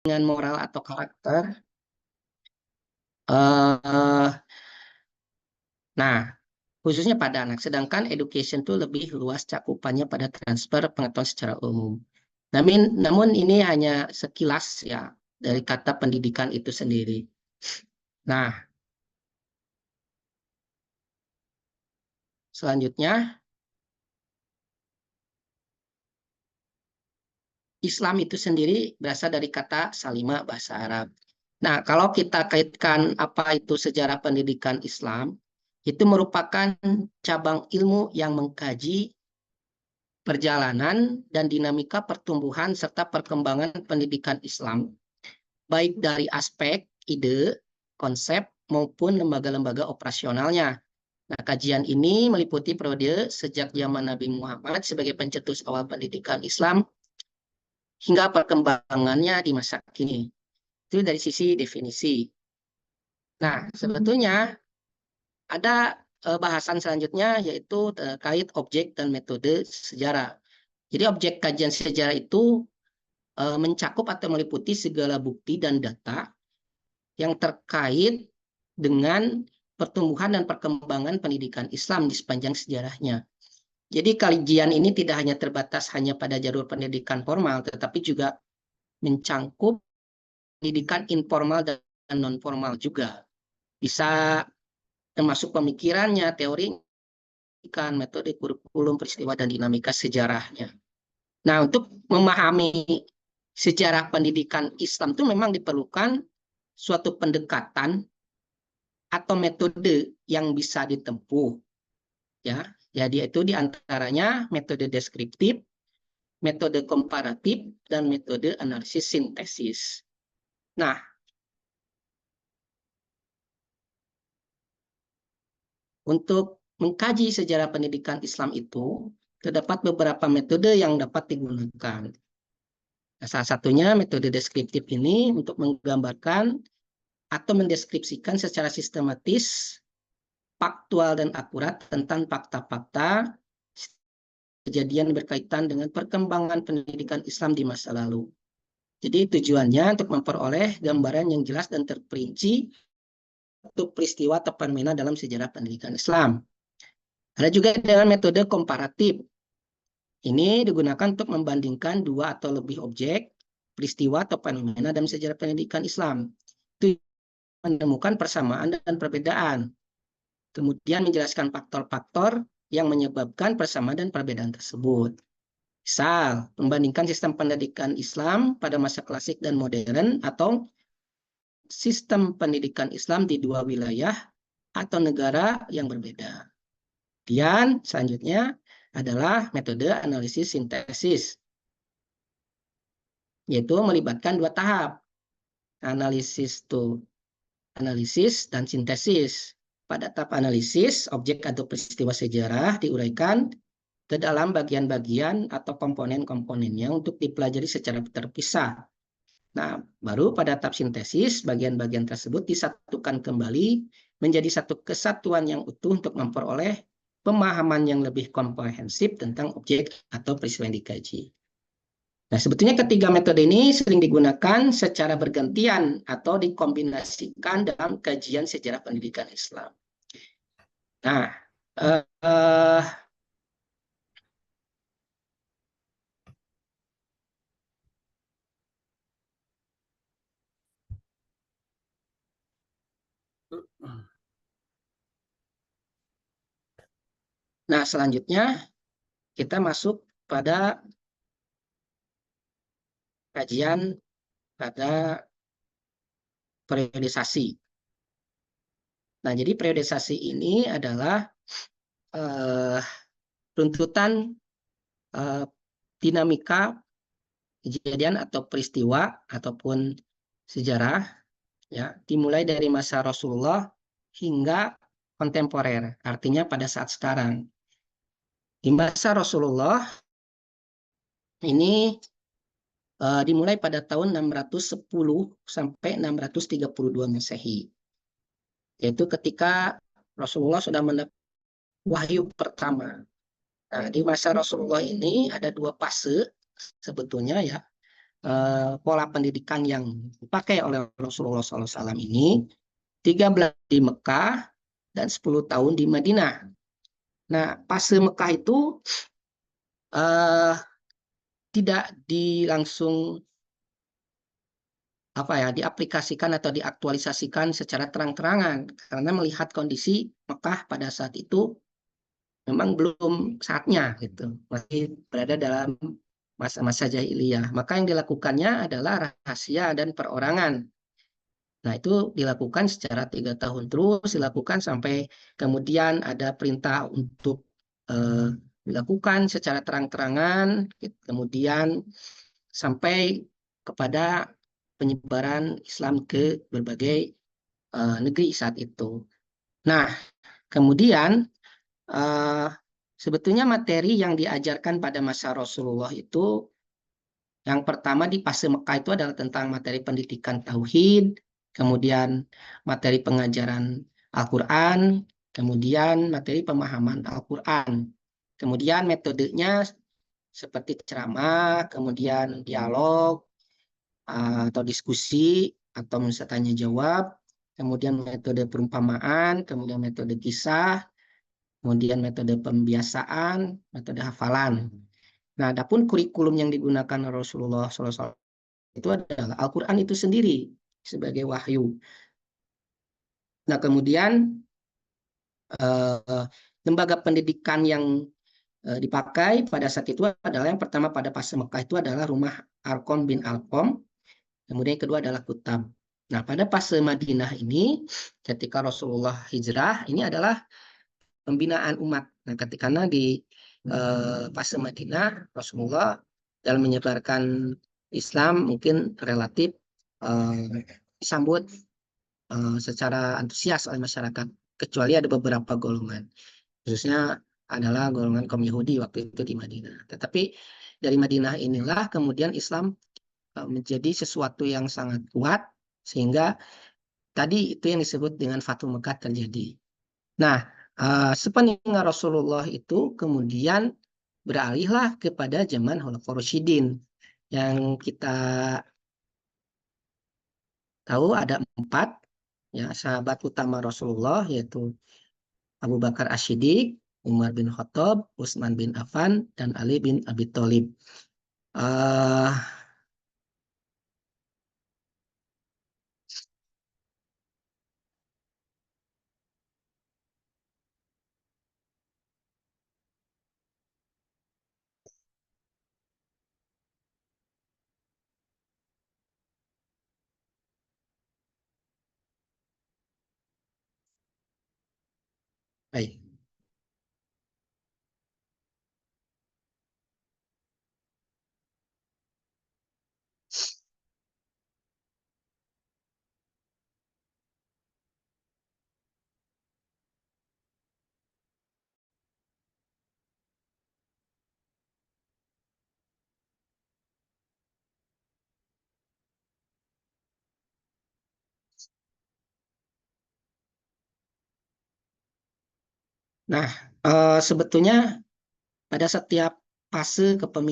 dengan moral atau karakter. Nah, khususnya pada anak. Sedangkan education itu lebih luas cakupannya pada transfer pengetahuan secara umum. Namun ini hanya sekilas ya dari kata pendidikan itu sendiri. Nah, selanjutnya Islam itu sendiri berasal dari kata salima bahasa Arab. Nah, kalau kita kaitkan apa itu sejarah pendidikan Islam, itu merupakan cabang ilmu yang mengkaji perjalanan dan dinamika pertumbuhan serta perkembangan pendidikan Islam, baik dari aspek ide, konsep, maupun lembaga-lembaga operasionalnya. Nah, kajian ini meliputi periode sejak zaman Nabi Muhammad sebagai pencetus awal pendidikan Islam hingga perkembangannya di masa kini. Itu dari sisi definisi. Nah, sebetulnya ada bahasan selanjutnya yaitu terkait objek dan metode sejarah. Jadi objek kajian sejarah itu mencakup atau meliputi segala bukti dan data yang terkait dengan pertumbuhan dan perkembangan pendidikan Islam di sepanjang sejarahnya. Jadi kajian ini tidak hanya terbatas hanya pada jalur pendidikan formal, tetapi juga mencangkup pendidikan informal dan non formal juga. Bisa termasuk pemikirannya, teori, metode kurikulum, peristiwa, dan dinamika sejarahnya. Nah, untuk memahami sejarah pendidikan Islam itu memang diperlukan suatu pendekatan atau metode yang bisa ditempuh. Ya, jadi itu diantaranya metode deskriptif, metode komparatif, dan metode analisis sintesis. Nah, untuk mengkaji sejarah pendidikan Islam itu, terdapat beberapa metode yang dapat digunakan. Nah, salah satunya metode deskriptif ini untuk menggambarkan atau mendeskripsikan secara sistematis, faktual, dan akurat tentang fakta-fakta kejadian berkaitan dengan perkembangan pendidikan Islam di masa lalu. Jadi tujuannya untuk memperoleh gambaran yang jelas dan terperinci untuk peristiwa atau fenomena dalam sejarah pendidikan Islam. Ada juga dengan metode komparatif. Ini digunakan untuk membandingkan dua atau lebih objek, peristiwa atau fenomena dalam sejarah pendidikan Islam. Itu menemukan persamaan dan perbedaan. Kemudian menjelaskan faktor-faktor yang menyebabkan persamaan dan perbedaan tersebut. Misal, membandingkan sistem pendidikan Islam pada masa klasik dan modern atau sistem pendidikan Islam di dua wilayah atau negara yang berbeda. Kemudian selanjutnya adalah metode analisis sintesis, yaitu melibatkan dua tahap, analisis dan sintesis. Pada tahap analisis, objek atau peristiwa sejarah diuraikan ke dalam bagian-bagian atau komponen-komponennya untuk dipelajari secara terpisah. Nah, baru pada tahap sintesis, bagian-bagian tersebut disatukan kembali menjadi satu kesatuan yang utuh untuk memperoleh pemahaman yang lebih komprehensif tentang objek atau peristiwa yang dikaji. Nah, sebetulnya ketiga metode ini sering digunakan secara bergantian atau dikombinasikan dalam kajian sejarah pendidikan Islam. Nah, selanjutnya kita masuk pada kajian pada periodisasi. Nah, jadi periodisasi ini adalah runtutan dinamika kejadian atau peristiwa ataupun sejarah ya dimulai dari masa Rasulullah hingga kontemporer, artinya pada saat sekarang. Di masa Rasulullah ini dimulai pada tahun 610 sampai 632 Masehi. Yaitu ketika Rasulullah sudah mendapat wahyu pertama. Nah, di masa Rasulullah ini ada dua fase sebetulnya ya. pola pendidikan yang dipakai oleh Rasulullah SAW ini 13 di Mekah dan 10 tahun di Madinah. Nah, fase Mekah itu uh, tidak langsung diaplikasikan atau diaktualisasikan secara terang-terangan karena melihat kondisi Mekah pada saat itu memang belum saatnya gitu, masih berada dalam masa-masa jahiliyah. Maka yang dilakukannya adalah rahasia dan perorangan. Nah, itu dilakukan secara 3 tahun terus, dilakukan sampai kemudian ada perintah untuk dilakukan secara terang-terangan, kemudian sampai kepada penyebaran Islam ke berbagai negeri saat itu. Nah, kemudian sebetulnya materi yang diajarkan pada masa Rasulullah itu yang pertama di fase Mekah itu adalah tentang materi pendidikan tauhid, kemudian materi pengajaran Al-Quran, kemudian materi pemahaman Al-Quran. Kemudian metodenya seperti ceramah, kemudian dialog, atau diskusi, atau misalnya tanya jawab, kemudian metode perumpamaan, kemudian metode kisah, kemudian metode pembiasaan, metode hafalan. Nah, adapun kurikulum yang digunakan Rasulullah SAW itu adalah Al-Quran itu sendiri sebagai wahyu. Nah, kemudian lembaga pendidikan yang dipakai pada saat itu adalah yang pertama pada fase Mekah itu adalah rumah Arqam bin Alqam, kemudian yang kedua adalah Kutab. Nah, pada fase Madinah ini, ketika Rasulullah hijrah, ini adalah pembinaan umat. Nah, ketika di fase Madinah, Rasulullah dalam menyebarkan Islam mungkin relatif disambut secara antusias oleh masyarakat, kecuali ada beberapa golongan, khususnya adalah golongan kaum Yahudi waktu itu di Madinah. Tetapi dari Madinah inilah kemudian Islam menjadi sesuatu yang sangat kuat, sehingga tadi itu yang disebut dengan Fathu Mekah terjadi. Nah, sepeninggal Rasulullah itu kemudian beralihlah kepada zaman Khulafaur Rasyidin yang kita tahu ada 4 ya sahabat utama Rasulullah, yaitu Abu Bakar As-Siddiq, Umar bin Khattab, Utsman bin Affan, dan Ali bin Abi Thalib. Uh, Baik. Nah, sebetulnya pada setiap fase kepemimpinan